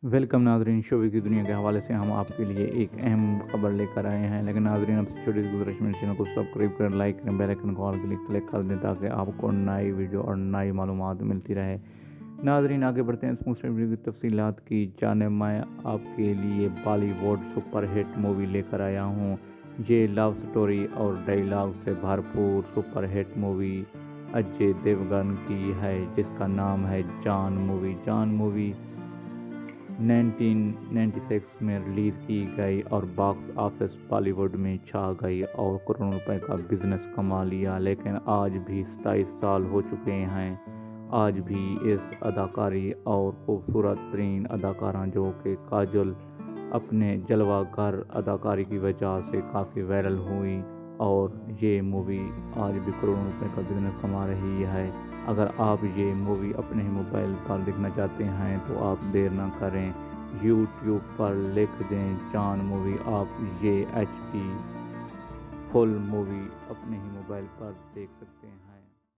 Welcome नाजरीन, शोबे की दुनिया के हवाले से हम आपके लिए एक अहम खबर लेकर आए हैं। लेकिन नाजरीन, आपसे छोटी सी गुजारिश, मेरे चैनल को सब्सक्राइब करें, लाइक करें, बेल आइकन को ऑल क्लिक कर दें ताकि आपको नई वीडियो और नई मालूमात मिलती रहे। नाजरीन, आगे बढ़ते हैं इस मुस्लिम वीडियो की तफसीलात की जाने। मैं आपके लिए बॉलीवुड सुपर हिट मूवी लेकर आया हूँ। ये लव स्टोरी और डायलॉग से भरपूर super hit movie Ajay Devgan की है, जिसका नाम है जान मूवी। जान मूवी 1996 में रिलीज़ की गई और बॉक्स ऑफिस बॉलीवुड में छा गई और करोड़ों रुपए का बिजनेस कमा लिया। लेकिन आज भी 27 साल हो चुके हैं, आज भी इस अदाकारी और खूबसूरत तरीन अदाकारा जो कि काजोल अपने जलवागर अदाकारी की वजह से काफ़ी वायरल हुई और ये मूवी आज भी करोड़ों रुपए का बिजनेस कमा रही है। अगर आप ये मूवी अपने ही मोबाइल पर देखना चाहते हैं तो आप देर ना करें, यूट्यूब पर लिख दें जान मूवी। आप ये HD फुल मूवी अपने ही मोबाइल पर देख सकते हैं।